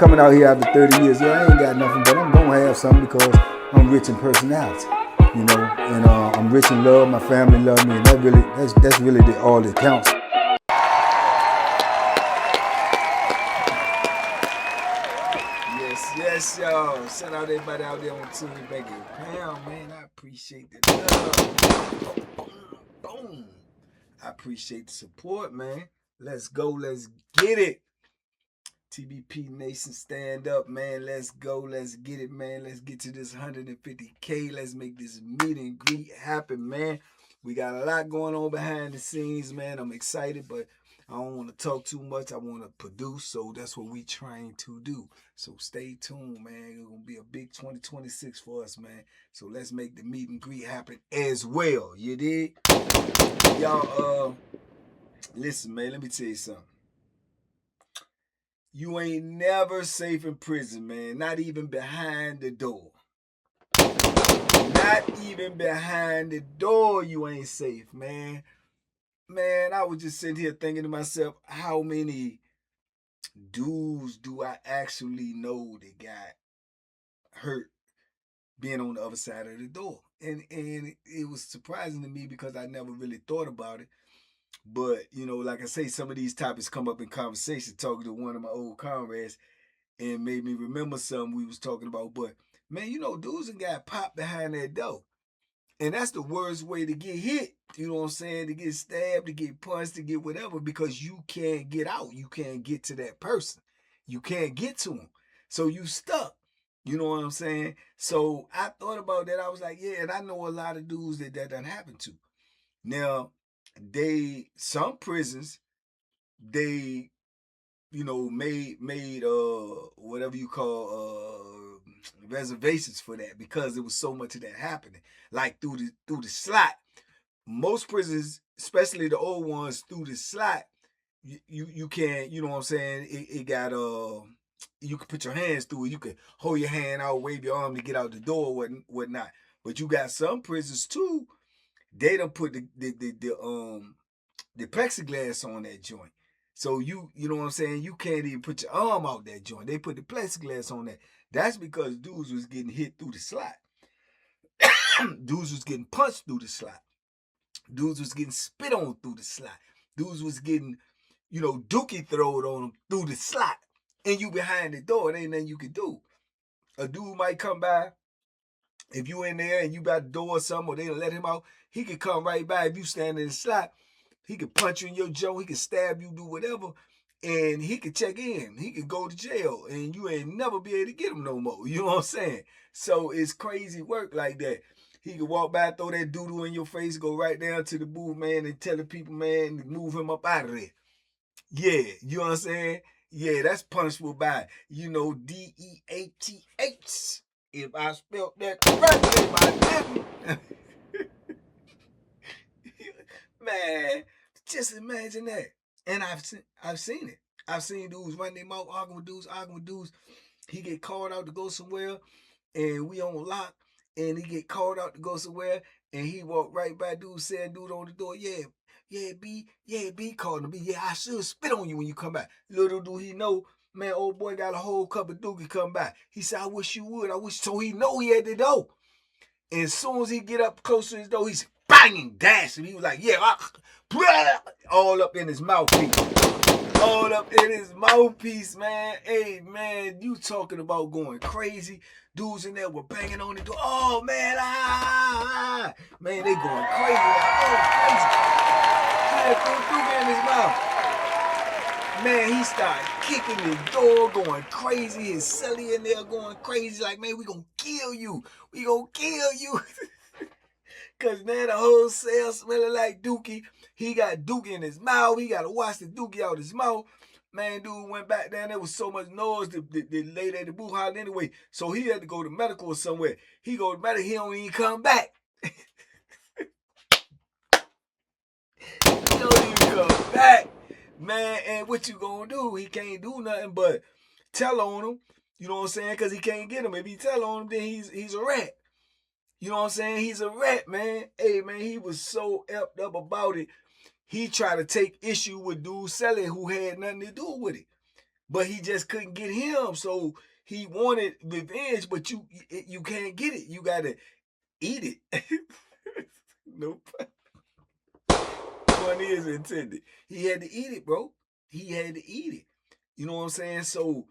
coming out here after 30 years. Yeah, I ain't got nothing, but I'm gonna have something because I'm rich in personality, you know, and I'm rich in love. My family love me, and that's really all that counts. Yes, y'all. Shout out everybody out there on Team Banky Pound, man. I appreciate the love. Boom. I appreciate the support, man. Let's go. Let's get it. TBP Nation, stand up, man. Let's go. Let's get it, man. Let's get to this 150K. Let's make this meet and greet happen, man. We got a lot going on behind the scenes, man. I'm excited, but I don't want to talk too much. I want to produce, so that's what we trying to do. So stay tuned, man. It's going to be a big 2026 for us, man. So let's make the meet and greet happen as well. You dig? Y'all, listen, man, let me tell you something. You ain't never safe in prison, man. Not even behind the door. Not even behind the door you ain't safe, man. Man, I was just sitting here thinking to myself, how many dudes do I actually know that got hurt being on the other side of the door? And it was surprising to me because I never really thought about it. But, you know, like I say, some of these topics come up in conversation, talking to one of my old comrades, and made me remember something we was talking about. But, man, you know, dudes got popped behind that door. And that's the worst way to get hit. You know what I'm saying? To get stabbed, to get punched, to get whatever, because you can't get out. You can't get to that person. You can't get to them. So you stuck. You know what I'm saying? So I thought about that. I was like, yeah, and I know a lot of dudes that done happened to. Now, some prisons, they, you know, made whatever you call reservations for that, because there was so much of that happening. Like through the slot. Most prisons, especially the old ones, through the slot, you can't, you know what I'm saying? It got you can put your hands through it. You can hold your hand out, wave your arm to get out the door, whatnot. But you got some prisons too. They done put the plexiglass on that joint. So you know what I'm saying? You can't even put your arm out that joint. They put the plexiglass on that. That's because dudes was getting hit through the slot. Dudes was getting punched through the slot. Dudes was getting spit on through the slot. Dudes was getting, you know, dookie throwed on them through the slot. And you behind the door, it ain't nothing you can do. A dude might come by. If you in there and you got the door or something, or they let him out, he could come right by. If you stand in the slot, he could punch you in your jaw, he could stab you, do whatever, and he could check in. He could go to jail, and you ain't never be able to get him no more. You know what I'm saying? So it's crazy work like that. He could walk by, throw that doo-doo in your face, go right down to the booth, man, and tell the people, man, to move him up out of there. Yeah, you know what I'm saying? Yeah, that's punishable by, you know, DEATH. If I spelled that correctly, if I didn't. Man, just imagine that. And I've seen it. I've seen dudes run their mouth, arguing with dudes. He get called out to go somewhere, and we on lock, and he get called out to go somewhere, and he walk right by dude, saying dude on the door, yeah, B, calling him B. Yeah, I should spit on you when you come back. Little do he know, man, old boy got a whole cup of dookie come back. He said, I wish you would. I wish. So he know he had the door. And as soon as he get up close to his door, he's banging, dashing. He was like, yeah, all up in his mouthpiece. All up in his mouthpiece, man. Hey, man, you talking about going crazy. Dudes in there were banging on the door. Oh, man, Man, they going crazy. Crazy. He had dookie in his mouth. Man, he started kicking the door, going crazy. His celly in there going crazy. Like, man, we gonna kill you. We gonna kill you. Because, man, the whole cell smelling like dookie. He got dookie in his mouth. He got to wash the dookie out his mouth. Man, dude went back down. There was so much noise. The lady at the booth hollered anyway. So he had to go to medical or somewhere. He go to medical. He don't even come back. He don't even come back. Man, and what you gonna do? He can't do nothing but tell on him. You know what I'm saying? Because he can't get him. If he tell on him, then he's a rat. You know what I'm saying? He's a rat, man. Hey, man, he was so effed up about it. He tried to take issue with dude selling who had nothing to do with it. but he just couldn't get him. So he wanted revenge, but you can't get it. You gotta eat it. Nope. Pun is intended. He had to eat it, bro. He had to eat it. You know what I'm saying? So,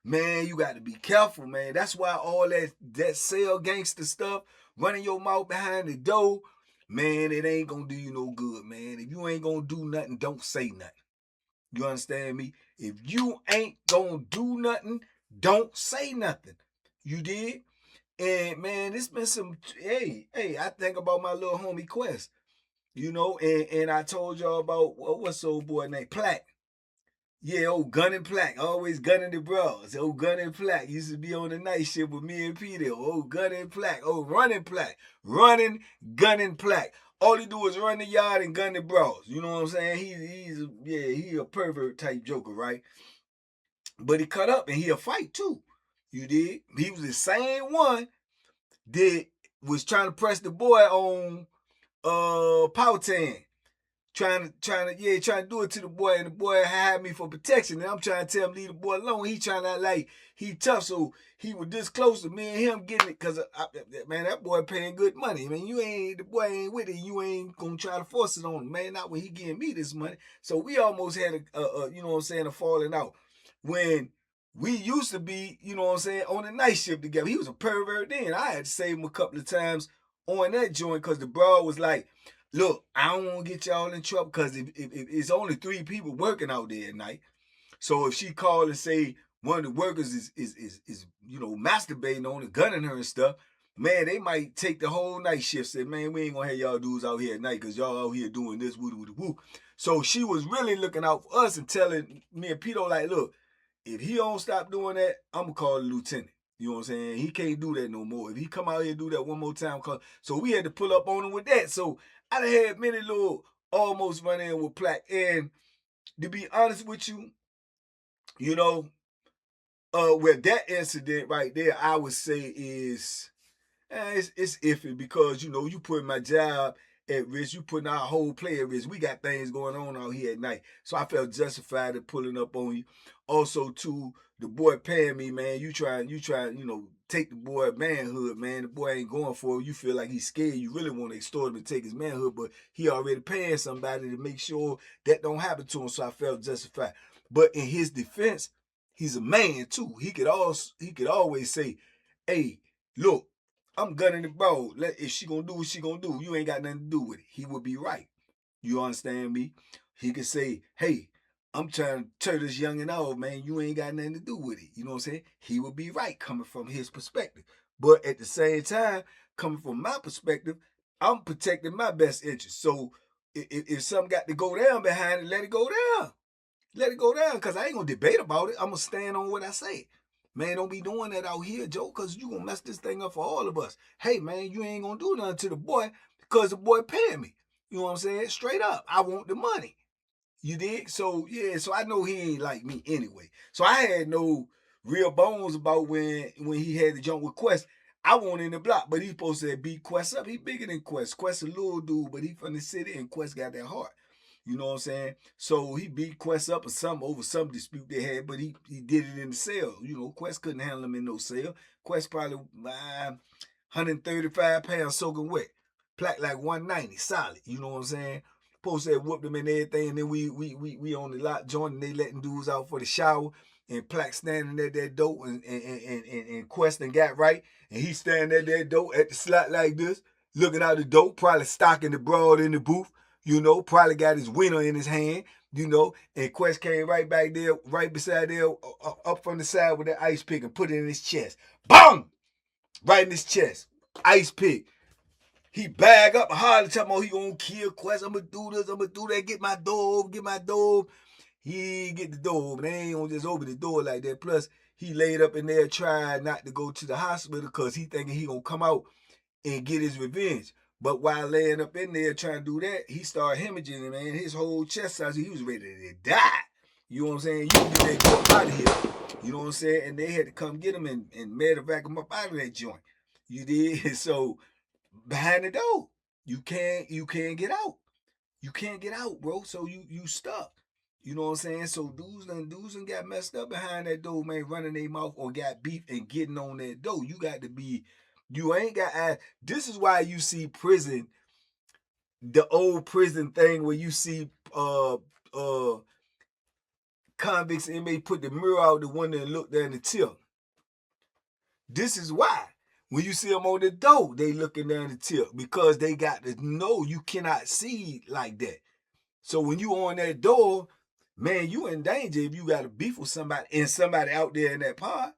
man, you got to be careful, man. That's why all that sell gangster stuff, running your mouth behind the door, man, it ain't gonna do you no good, man. If you ain't gonna do nothing, don't say nothing. You understand me? If you ain't gonna do nothing, don't say nothing. You did? And man, it's been some. Hey, I think about my little homie Quest. You know, and I told y'all about what's the old boy named Plaque. Yeah, old Gunning Plaque, always gunning the bros. Old Gunning Plaque used to be on the night shift with me and Peter. Old Gunning Plaque, old Running Plaque, running, gunning Plaque. All he do is run the yard and gun the bros. You know what I'm saying? He a pervert type joker, right? But he cut up and he a fight too. You did? He was the same one that was trying to press the boy on Powhatan. Trying to do it to the boy, and the boy had me for protection. And I'm trying to tell him leave the boy alone. He trying to act like he tough, so he was this close to me and him getting it. Cause man, that boy paying good money. I mean, the boy ain't with it. You ain't gonna try to force it on him, man. Not when he giving me this money. So we almost had you know what I'm saying, a falling out when we used to be, you know what I'm saying, on the night shift together. He was a pervert then. I had to save him a couple of times on that joint because the bro was like, look, I don't want to get y'all in trouble because if it's only 3 people working out there at night, so if she call and say one of the workers is you know masturbating on her, gunning her and stuff, man, they might take the whole night shift. Say, man, we ain't gonna have y'all dudes out here at night because y'all out here doing this woo woo woo. So she was really looking out for us and telling me and Peter like, look, if he don't stop doing that, I'm gonna call the lieutenant. You know what I'm saying? He can't do that no more. If he come out here and do that one more time, so we had to pull up on him with that. So I done had many little almost run in with Plaque. And to be honest with you, you know, with that incident right there, I would say is it's iffy because you know you putting my job at risk, you putting our whole play at risk. We got things going on out here at night, so I felt justified in pulling up on you. Also, too, the boy paying me, man. You trying, you know, take the boy manhood, man. The boy ain't going for it. You feel like he's scared. You really want to extort him and take his manhood, but he already paying somebody to make sure that don't happen to him. So I felt justified. But in his defense, he's a man too. He could always say, "Hey, look, I'm gunning the bro. If she gonna do what she gonna do, you ain't got nothing to do with it." He would be right. You understand me? He could say, "Hey, I'm trying to turn this youngin' off, man. You ain't got nothing to do with it." You know what I'm saying? He would be right coming from his perspective. But at the same time, coming from my perspective, I'm protecting my best interest. So if something got to go down behind it, let it go down. Let it go down, because I ain't gonna debate about it. I'm gonna stand on what I say. Man, don't be doing that out here, Joe, because you gonna mess this thing up for all of us. Hey, man, you ain't gonna do nothing to the boy because the boy paying me. You know what I'm saying? Straight up. I want the money. You dig? So, yeah, so I know he ain't like me anyway. So I had no real bones about when he had the jump with Quest. I want in the block, but he supposed to beat Quest up. He bigger than Quest. Quest a little dude, but he from the city, and Quest got that heart. You know what I'm saying? So he beat Quest up or something over some dispute they had, but he did it in the cell. You know, Quest couldn't handle him in no cell. Quest probably 135 pounds soaking wet. Plaque like 190, solid. You know what I'm saying? Post that whooped him and everything, and then we on the lot joint, and they letting dudes out for the shower, and Plaque standing at that door, and Quest and got right, and he standing at that door at the slot like this, looking out the door, probably stocking the broad in the booth, you know, probably got his winner in his hand, you know, and Quest came right back there, right beside there, up from the side with that ice pick and put it in his chest. Boom! Right in his chest. Ice pick. He bag up hard, talking about he gonna kill Quest. I'm gonna do this, I'm gonna do that, get my dog, get my dog. He get the dog, but they ain't gonna just open the door like that. Plus, he laid up in there trying not to go to the hospital because he thinking he gonna come out and get his revenge. But while laying up in there trying to do that, he started hemorrhaging, and man, his whole chest size, he was ready to die. You know what I'm saying? You can get that joint out of here. You know what I'm saying? And they had to come get him and medevac him up out of that joint. You did? So behind the door, you can't get out. You can't get out, bro. So you stuck. You know what I'm saying? So dudes done got messed up behind that door, man, running their mouth or got beef and getting on that door. You got to be, you ain't got, this is why you see prison, the old prison thing where you see convicts and inmates put the mirror out the window and look down the tip. This is why. When you see them on the door, they looking down the tip because they got to know you cannot see like that. So when you on that door, man, you in danger if you got a beef with somebody and somebody out there in that pod.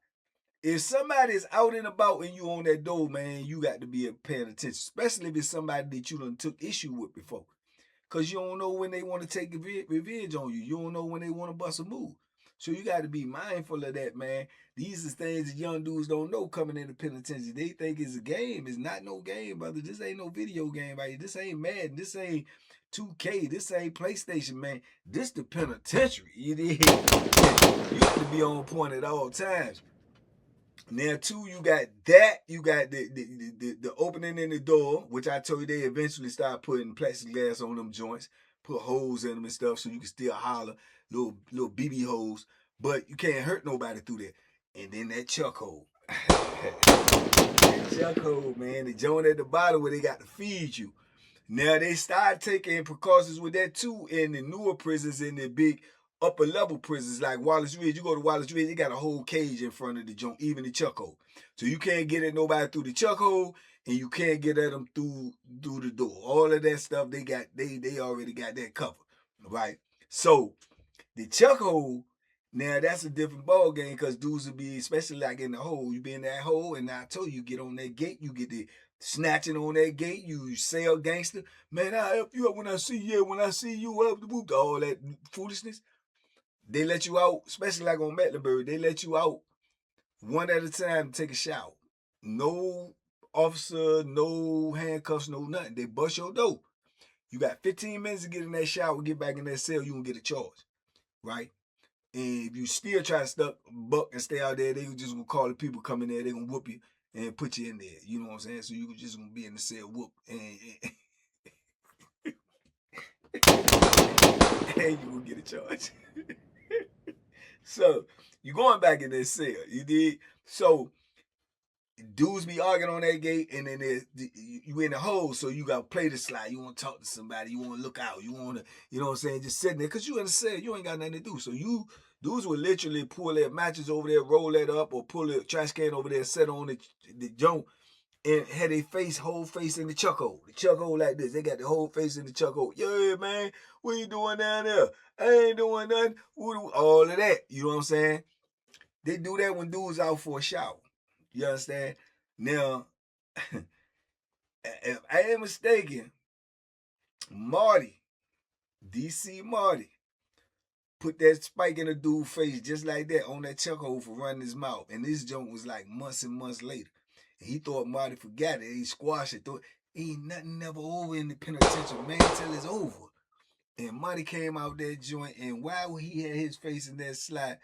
If somebody's out and about and you on that door, man, you got to be paying attention, especially if it's somebody that you done took issue with before. Because you don't know when they want to take revenge on you. You don't know when they want to bust a move. So you got to be mindful of that, man. These is things that young dudes don't know coming into penitentiary. They think it's a game. It's not no game, brother. This ain't no video game, right? This ain't Madden. This ain't 2K. This ain't PlayStation, man. This the penitentiary. You have to be on point at all times. Now, too, you got that. You got the opening in the door, which I told you they eventually start putting plexiglass on them joints, put holes in them and stuff so you can still holler, little BB holes, but you can't hurt nobody through that. And then that chuck hole. That chuck hole, man. The joint at the bottom where they got to feed you. Now, they start taking precautions with that, too, in the newer prisons, in the big upper level prisons like Wallace Ridge. You go to Wallace Ridge, they got a whole cage in front of the joint, even the chuck hole. So you can't get at nobody through the chuck hole, and you can't get at them through the door. All of that stuff, they already got that covered, right? So the chuck hole, now that's a different ball game because dudes will be, especially like in the hole, you be in that hole, and I told you, get on that gate, you get the snatching on that gate, you sell gangster. Man, I help you up when I see you, all that foolishness. They let you out, especially like on Mecklenburg, they let you out one at a time to take a shower. No officer, no handcuffs, no nothing. They bust your door. You got 15 minutes to get in that shower, get back in that cell, you gonna get a charge, right? And if you still try to buck and stay out there, they just gonna call the people coming there, they gonna whoop you and put you in there. You know what I'm saying? So you just gonna be in the cell whoop and you gonna get a charge. So you going back in that cell, you did. So dudes be arguing on that gate, and then you in the hole, so you gotta play the slide. You want to talk to somebody, you want to look out, you want to, you know what I'm saying, just sitting there, because you in the cell, you ain't got nothing to do. So dudes would literally pull their matches over there, roll that up, or pull the trash can over there, set on the joint, and had their whole face in the chuck hole. The chuck hole like this. They got the whole face in the chuck hole. Yeah, man, what you doing down there? I ain't doing nothing. All of that. You know what I'm saying? They do that when dudes out for a shower. You understand? Now, if I ain't mistaken, Marty, DC Marty, put that spike in a dude's face just like that on that chuck hole for running his mouth. And this joint was like months and months later. And he thought Marty forgot it. He squashed it. Thought, ain't nothing never over in the penitentiary, man, till it's over. And Marty came out that joint, and while he had his face in that slide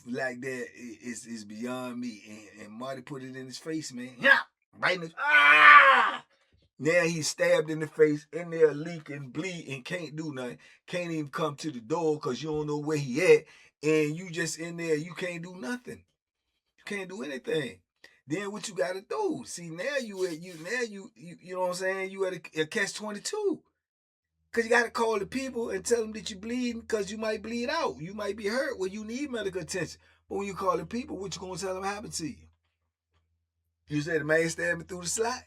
like that, it's beyond me. And Marty put it in his face, man. Yeah, right in his, Now he's stabbed in the face, in there leaking, bleeding, can't do nothing. Can't even come to the door because you don't know where he at. And you just in there, you can't do nothing. You can't do anything. Then what you gotta do? See, now you know what I'm saying? You at a catch-22. Because you got to call the people and tell them that you're bleeding because you might bleed out. You might be hurt where you need medical attention. But when you call the people, what you going to tell them happened to you? You said the man stabbed me through the slide.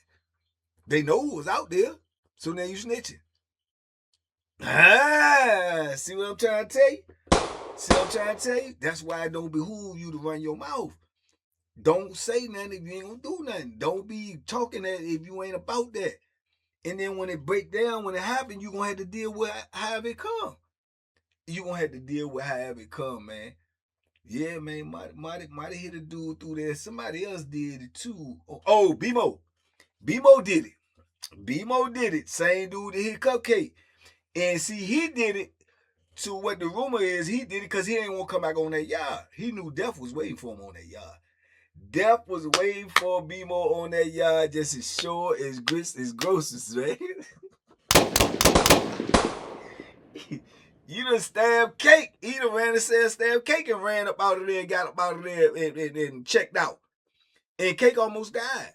They know who was out there. So now you snitching. See what I'm trying to tell you? See what I'm trying to tell you? That's why it don't behoove you to run your mouth. Don't say nothing if you ain't going to do nothing. Don't be talking that if you ain't about that. And then when it break down, when it happen, you're going to have to deal with however it come. You're going to have to deal with however it come, man. Yeah, man, might hit a dude through there. Somebody else did it, too. Oh, BMO. BMO did it. BMO did it. Same dude that hit Cupcake. And see, he did it to what the rumor is. He did it because he didn't want to come back on that yard. He knew Death was waiting for him on that yard. Death was waiting for BMO on that yard just as sure as grits as grocers, right? You done stabbed Cake. He done ran and said stabbed Cake and ran up out of there and got up out of there and checked out. And Cake almost died.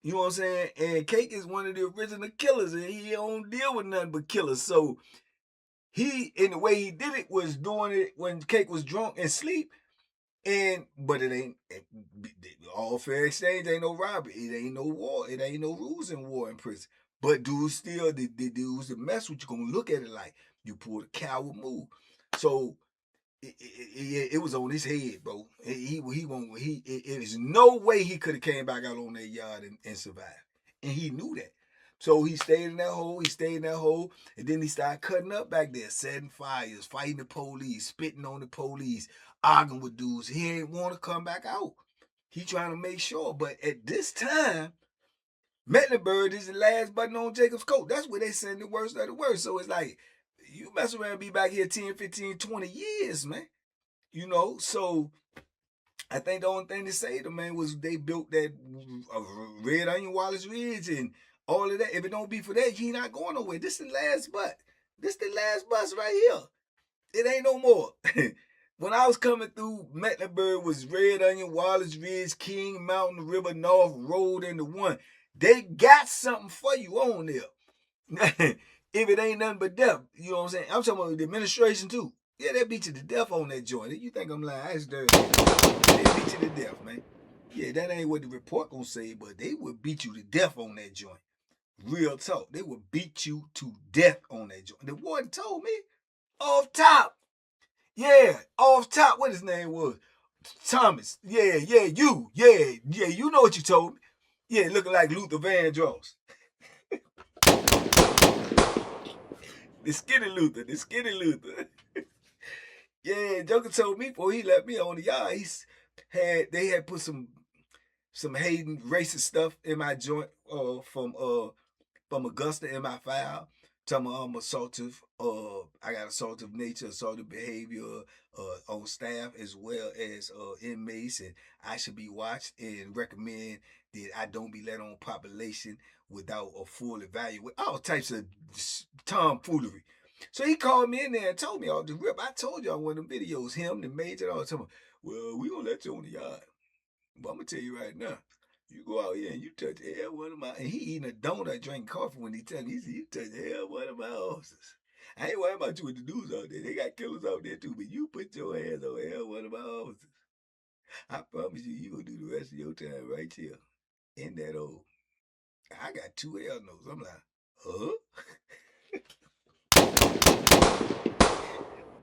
You know what I'm saying? And Cake is one of the original killers, and he don't deal with nothing but killers. So he, in the way he did it, was doing it when Cake was drunk and sleep. But it ain't all fair exchange. Ain't no robbery. It ain't no war. It ain't no rules in war in prison. But dudes still, the dudes that mess with you gonna look at it like you pulled a coward move. So it was on his head, bro. He won't. There's no way he could have came back out on that yard and survived, and he knew that. So he stayed in that hole. He stayed in that hole, and then he started cutting up back there, setting fires, fighting the police, spitting on the police, arguing with dudes. He ain't want to come back out. He trying to make sure, but at this time, Mecklenburg is the last button on Jacob's coat. That's where they send the worst of the worst. So it's like, you mess around and be back here 10, 15, 20 years, man. You know, so I think the only thing to say to man was they built that Red Onion Wallace Ridge and all of that. If it don't be for that, he not going nowhere. This is the last bus. This the last bus right here. It ain't no more. When I was coming through, Mecklenburg was Red Onion, Wallace Ridge, King Mountain, River North, Road, and the one. They got something for you on there. If it ain't nothing but death, you know what I'm saying? I'm talking about the administration too. Yeah, they beat you to death on that joint. You think I'm lying? I just dirty. They beat you to death, man. Yeah, that ain't what the report gonna say, but they would beat you to death on that joint. Real talk. They would beat you to death on that joint. The warden told me off top. Yeah, off top. What his name was? Thomas. Yeah, you. Yeah, you know what you told me. Yeah, looking like Luther Vandross. The skinny Luther. Yeah, Joker told me before he left me on the yard, they had put some hating racist stuff in my joint from Augusta in my file. Tell me I'm assaultive. I got assaultive nature, assaultive behavior on staff as well as inmates, and I should be watched and recommend that I don't be let on population without a full evaluation. All types of tomfoolery. So he called me in there and told me all the rip. I told y'all one of the videos, him, the major, all the time. Well, we gonna let you on the yard. But I'm gonna tell you right now, you go out here and you touch the hell one of my, and he eating a donut, drinking coffee when he tell me, he said, you touch the hell one of my officers. I ain't worried about you with the dudes out there. They got killers out there too, but you put your hands on hell one of my officers. I promise you, you gonna do the rest of your time right here in that old. I got 2 hell notes. I'm like, huh?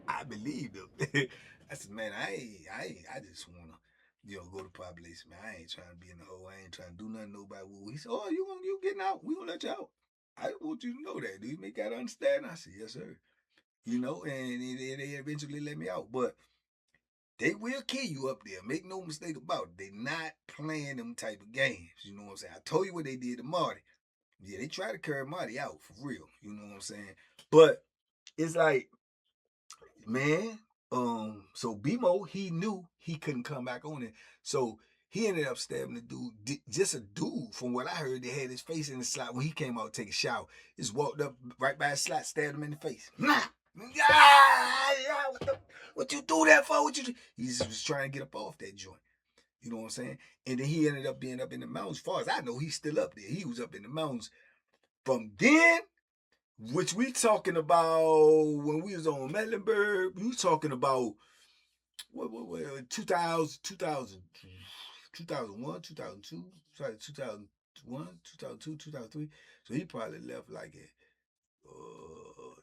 I believe them. I said, man, I just wanna, go to population, man. I ain't trying to be in the hole. I ain't trying to do nothing to nobody. He said, oh, you getting out? We gonna let you out. I want you to know that. Do you make that understand? I said, yes, sir. And they eventually let me out. But they will kill you up there. Make no mistake about it. They not playing them type of games. You know what I'm saying? I told you what they did to Marty. Yeah, they try to carry Marty out for real. You know what I'm saying? But it's like, man, so BMO, he knew he couldn't come back on it. So he ended up stabbing the dude. Just a dude, from what I heard, they had his face in the slot when he came out to take a shower. Just walked up right by his slot, stabbed him in the face. Nah. What you do that for? What you do? He just was trying to get up off that joint. You know what I'm saying? And then he ended up being up in the mountains. As far as I know, he's still up there. He was up in the mountains. From then, which we talking about when we was on Mecklenburg, we talking about what 2000, 2001, 2002, 2001, 2002, 2003. So he probably left like in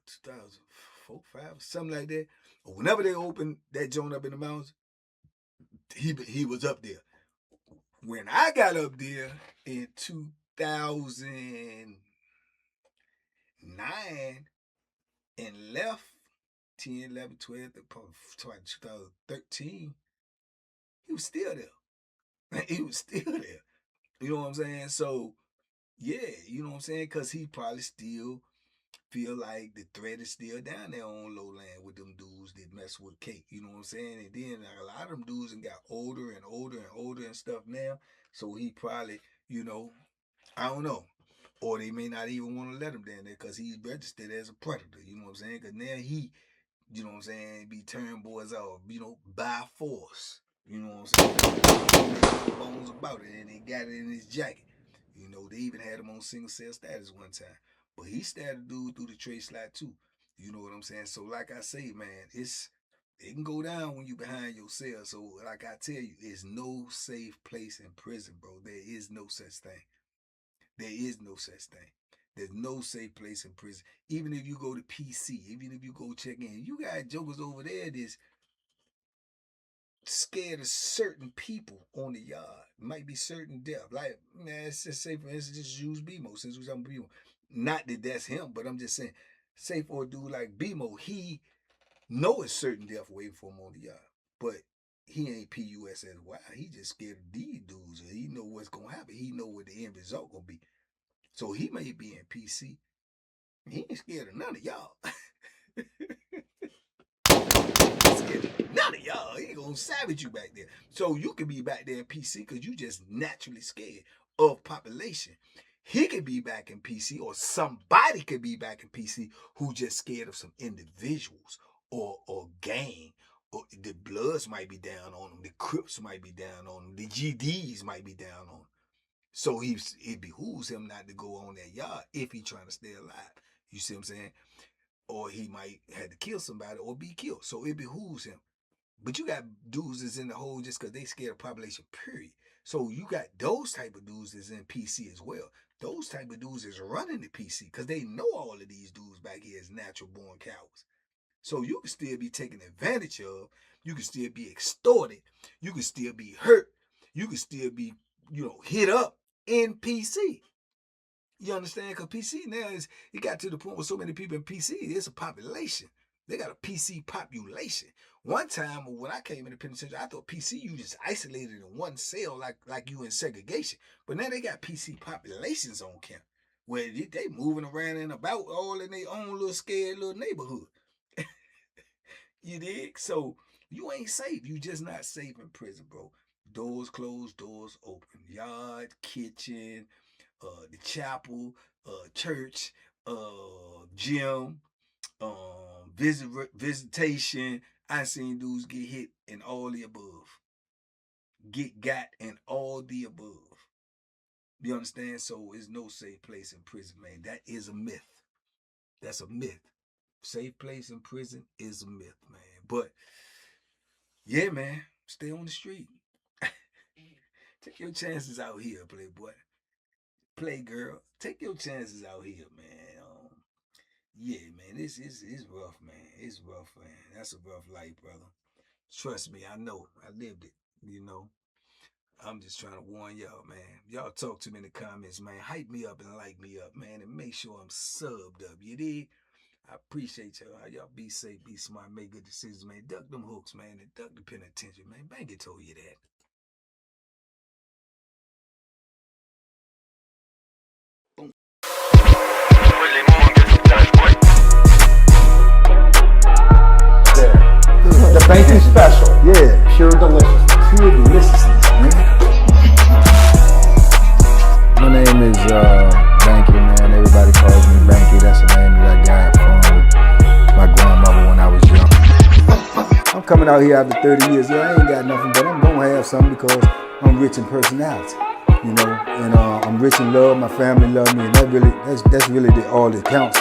2004, 5, something like that. Or whenever they opened that joint up in the mountains, he was up there. When I got up there in 2009 and left 10, 11, 12, 2013, he was still there. He was still there. You know what I'm saying? So, yeah, you know what I'm saying? Because he probably still feel like the threat is still down there on lowland with them dudes that mess with Cake. You know what I'm saying? And then a lot of them dudes and got older and older and older and stuff now. So he probably, I don't know. Or they may not even want to let him down there because he's registered as a predator. You know what I'm saying? Because now you know what I'm saying, be turn boys off, you know, by force. You know what I'm saying? Bones about it, and they got it in his jacket. You know, they even had him on single cell status one time. But he stabbed a dude through the tray slide too. You know what I'm saying? So like I say, man, it can go down when you behind your cell. So like I tell you, it's no safe place in prison, bro. There is no such thing. There is no such thing. There's no safe place in prison. Even if you go to PC, even if you go check in, you got jokers over there that's scared of certain people on the yard. Might be certain death. Like, man, let's just say, for instance, just use BMO since we're talking BMO. Not that that's him, but I'm just saying, say for a dude like BMO, he know it's certain death waiting for him on the yard. But he ain't PUSSY. He just scared of these dudes. And he know what's going to happen. He know what the end result going to be. So he may be in PC. He ain't scared of none of y'all. None of y'all. He ain't gonna savage you back there. So you could be back there in PC because you just naturally scared of population. He could be back in PC, or somebody could be back in PC who just scared of some individuals or gang. Or the Bloods might be down on them. The Crips might be down on them. The GDs might be down on them. So it behooves him not to go on that yard if he's trying to stay alive. You see what I'm saying? Or he might have to kill somebody or be killed. So it behooves him. But you got dudes that's in the hole just because they scared of population, period. So you got those type of dudes that's in PC as well. Those type of dudes is running the PC because they know all of these dudes back here is natural born cowards. So you can still be taken advantage of. You can still be extorted. You can still be hurt. You can still be, hit up in PC. You understand? Because PC now it got to the point where so many people in PC, it's a population. They got a PC population. One time when I came in the penitentiary, I thought PC you just isolated in one cell like you in segregation. But now they got PC populations on camp where they moving around and about all in their own little scared little neighborhood. You dig? So you ain't safe. You just not safe in prison, bro. Doors closed, doors open. Yard, kitchen, the chapel, church, gym, visitation. I seen dudes get hit in all the above. Get got in all the above. You understand? So it's no safe place in prison, man. That is a myth. That's a myth. Safe place in prison is a myth, man. But yeah, man, stay on the street. Take your chances out here, playboy. Play girl. Take your chances out here, man. Yeah, man, it's rough, man. It's rough, man. That's a rough life, brother. Trust me, I know. I lived it, I'm just trying to warn y'all, man. Y'all talk to me in the comments, man. Hype me up and like me up, man. And make sure I'm subbed up. You dig? I appreciate y'all. Y'all be safe, be smart, make good decisions, man. Duck them hooks, man. And duck the penitentiary, man. Banky told you that. The Banky special. Yeah. Pure deliciousness. Pure deliciousness, man. My name is Banky, man. Everybody calls me Banky. That's the name that I got from my grandmother when I was young. I'm coming out here after 30 years. Yeah, I ain't got nothing, but I'm gonna have something because I'm rich in personality, and I'm rich in love. My family love me, and that's really all that counts.